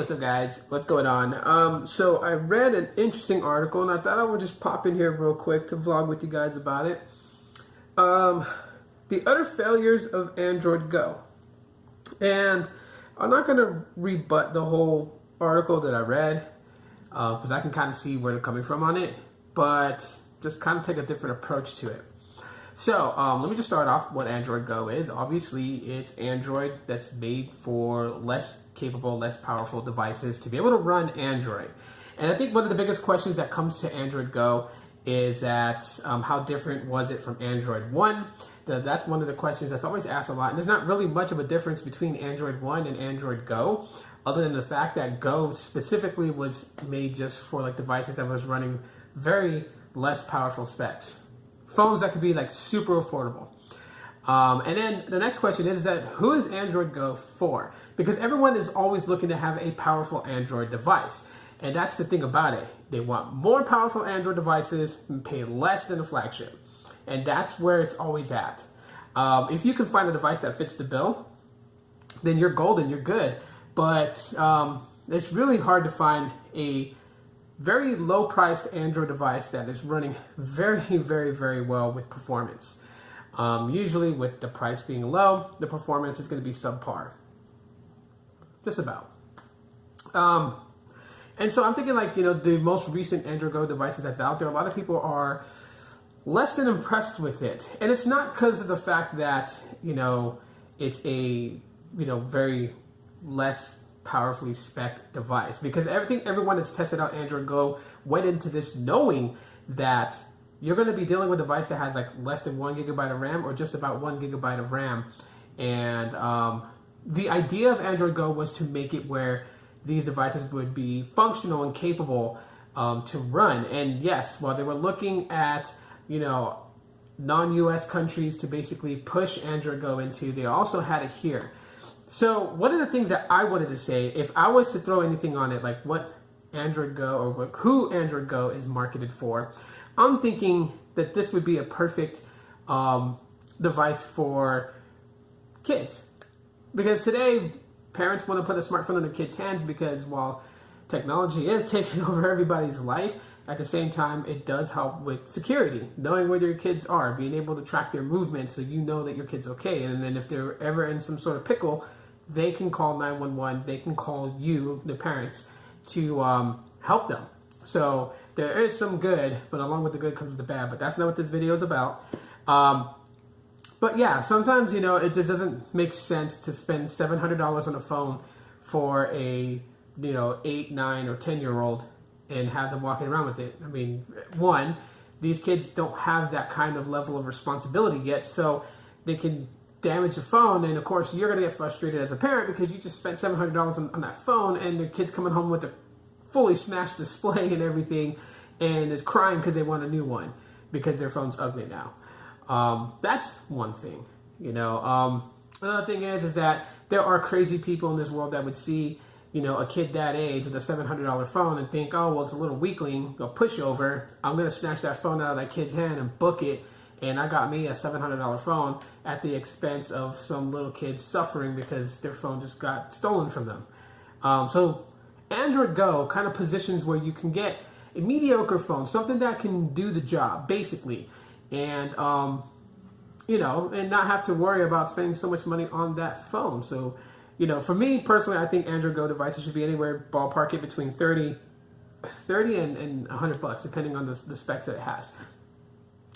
What's up, guys? What's going on? So I read an interesting article, and I thought I would just pop in here real quick to vlog with you guys about it. The utter failures of Android Go. And I'm not going to rebut the whole article that I read, because I can kind of see where they're coming from on it, but just kind of take a different approach to it. So let me just start off what Android Go is. Obviously, it's Android that's made for less capable, less powerful devices to be able to run Android. And I think one of the biggest questions that comes to Android Go is that how different was it from Android 1? That's one of the questions that's always asked a lot. And there's not really much of a difference between Android 1 and Android Go, other than the fact that Go specifically was made just for like devices that was running very less powerful specs. Phones that could be like super affordable. And then the next question is that who is Android Go for? Because everyone is always looking to have a powerful Android device. And that's the thing about it. They want more powerful Android devices and pay less than a flagship. And that's where it's always at. If you can find a device that fits the bill, then you're golden, you're good. But it's really hard to find a very low-priced Android device that is running very, very, very well with performance. Usually with the price being low, the performance is going to be subpar. Just about. And so I'm thinking like, the most recent Android Go devices that's out there, a lot of people are less than impressed with it. And it's not because of the fact that, it's a, very less powerfully spec'd device, because everyone that's tested out Android Go went into this knowing that you're going to be dealing with a device that has like less than 1 gigabyte of RAM or just about 1 gigabyte of RAM. And the idea of Android Go was to make it where these devices would be functional and capable to run. And yes, while they were looking at, non-US countries to basically push Android Go into, they also had it here. So one of the things that I wanted to say, if I was to throw anything on it, like what Android Go or who Android Go is marketed for, I'm thinking that this would be a perfect device for kids. Because today, parents want to put a smartphone in their kids' hands because while technology is taking over everybody's life, at the same time, it does help with security, knowing where your kids are, being able to track their movements so you know that your kid's okay. And then if they're ever in some sort of pickle, they can call 911, they can call you, the parents, to help them. So there is some good, but along with the good comes the bad, but that's not what this video is about. But yeah, sometimes, it just doesn't make sense to spend $700 on a phone for a, 8, 9, or 10-year-old and have them walking around with it. I mean, one, these kids don't have that kind of level of responsibility yet, so they can damage the phone, and of course, you're going to get frustrated as a parent because you just spent $700 on that phone, and the kid's coming home with a fully smashed display and everything, and is crying because they want a new one because their phone's ugly now. That's one thing, Another thing is that there are crazy people in this world that would see a kid that age with a $700 phone and think, oh, well, it's a little weakling, a pushover. I'm going to snatch that phone out of that kid's hand and book it. And I got me a $700 phone at the expense of some little kids suffering because their phone just got stolen from them. So Android Go kind of positions where you can get a mediocre phone, something that can do the job, basically. And, and not have to worry about spending so much money on that phone. So, for me personally, I think Android Go devices should be anywhere ballpark it between 30 and $100, depending on the specs that it has.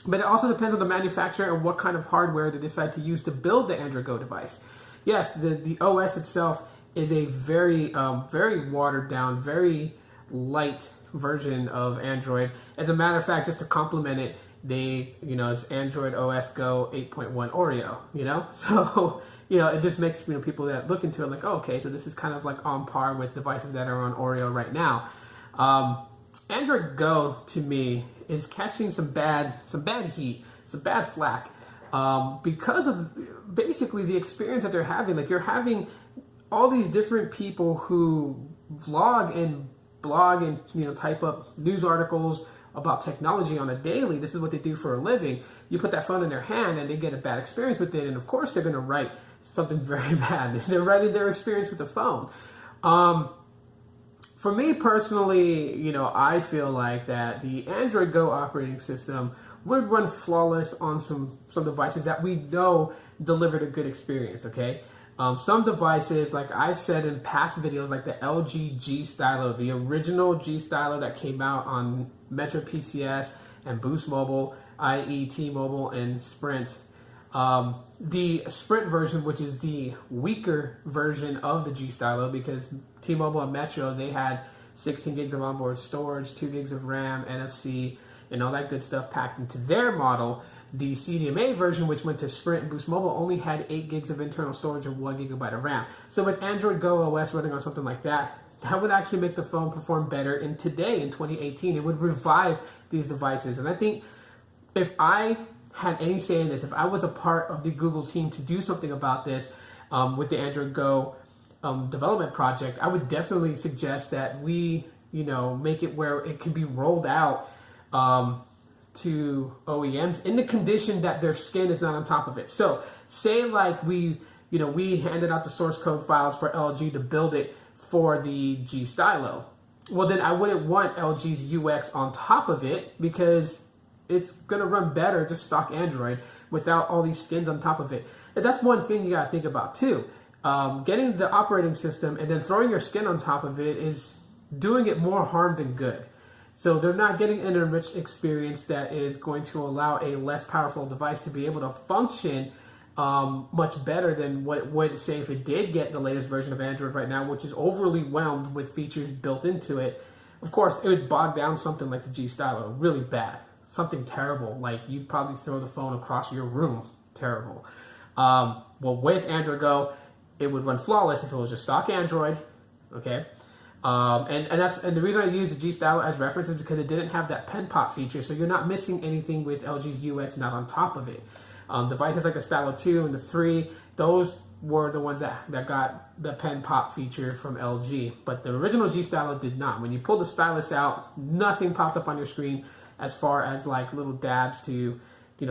But it also depends on the manufacturer and what kind of hardware they decide to use to build the Android Go device. Yes, the OS itself is a very, very watered down, very light version of Android. As a matter of fact, just to complement it, it's Android OS Go 8.1 Oreo, so, it just makes, people that look into it like, oh, okay, so this is kind of like on par with devices that are on Oreo right now. Android Go, to me, is catching some bad heat, some bad flack, because of basically the experience that they're having. Like, you're having all these different people who vlog and blog and, type up news articles about technology on a daily. This is what they do for a living. You put that phone in their hand and they get a bad experience with it, and of course they're going to write something very bad. They're writing their experience with the phone. For me personally, I feel like that the Android Go operating system would run flawless on some devices that we know delivered a good experience, okay? Some devices, like I've said in past videos, like the LG G Stylo, the original G Stylo that came out on Metro PCS and Boost Mobile, i.e. T-Mobile and Sprint. The Sprint version, which is the weaker version of the G Stylo, because T-Mobile and Metro, they had 16 gigs of onboard storage, 2 gigs of RAM, NFC, and all that good stuff packed into their model. The CDMA version, which went to Sprint and Boost Mobile, only had 8 gigs of internal storage and 1 gigabyte of RAM. So with Android Go OS running on something like that, that would actually make the phone perform better. And today, in 2018, it would revive these devices. And I think if I had any say in this, if I was a part of the Google team to do something about this with the Android Go development project, I would definitely suggest that we, make it where it can be rolled out to OEMs in the condition that their skin is not on top of it. So say like we handed out the source code files for LG to build it for the G Stylo. Well, then I wouldn't want LG's UX on top of it, because it's going to run better just stock Android without all these skins on top of it. And that's one thing you got to think about too. Getting the operating system and then throwing your skin on top of it is doing it more harm than good. So they're not getting an enriched experience that is going to allow a less powerful device to be able to function much better than what it would, say, if it did get the latest version of Android right now, which is overly whelmed with features built into it. Of course, it would bog down something like the G Stylo really bad. Something terrible, like you'd probably throw the phone across your room. Terrible. Well, with Android Go, it would run flawless if it was just stock Android, okay? And the reason I use the G Stylo as reference is because it didn't have that pen pop feature, so you're not missing anything with LG's UX not on top of it. Devices like the Stylo 2 and the 3, those were the ones that got the pen pop feature from LG, but the original G Stylo did not. When you pull the stylus out, nothing popped up on your screen as far as like little dabs to,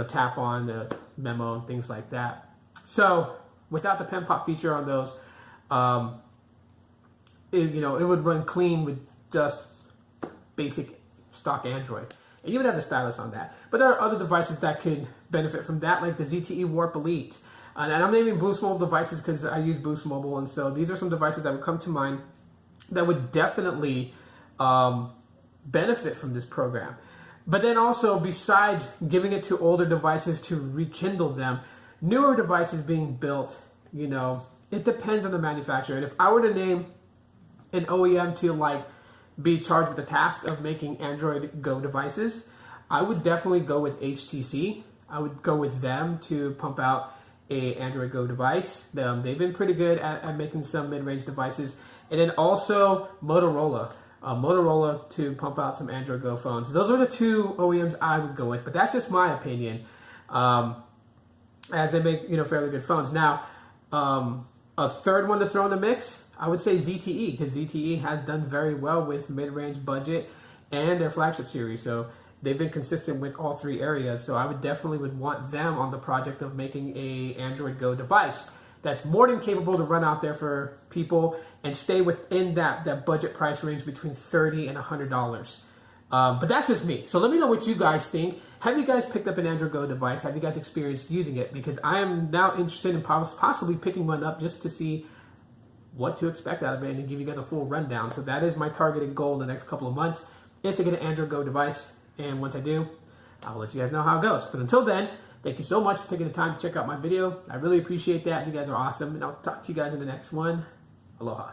tap on the memo and things like that. So without the pen pop feature on those, it would run clean with just basic stock Android. And you would have the stylus on that. But there are other devices that could benefit from that, like the ZTE Warp Elite. And I'm naming Boost Mobile devices because I use Boost Mobile, and so these are some devices that would come to mind that would definitely benefit from this program. But then also, besides giving it to older devices to rekindle them, newer devices being built, it depends on the manufacturer. And if I were to name an OEM to be charged with the task of making Android Go devices, I would definitely go with HTC. I would go with them to pump out a Android Go device. They've been pretty good at making some mid-range devices. And then also Motorola. Motorola to pump out some Android Go phones. Those are the two OEMs I would go with, but that's just my opinion, as they make fairly good phones. Now, a third one to throw in the mix, I would say ZTE, because ZTE has done very well with mid-range budget and their flagship series. So they've been consistent with all three areas. So I would definitely want them on the project of making a Android Go device that's more than capable to run out there for people and stay within that budget price range between $30 and $100. But that's just me. So let me know what you guys think. Have you guys picked up an Android Go device? Have you guys experienced using it? Because I am now interested in possibly picking one up just to see what to expect out of it and to give you guys a full rundown. So that is my targeted goal in the next couple of months, is to get an Android Go device. And once I do, I'll let you guys know how it goes. But until then, thank you so much for taking the time to check out my video. I really appreciate that. You guys are awesome. And I'll talk to you guys in the next one. Aloha.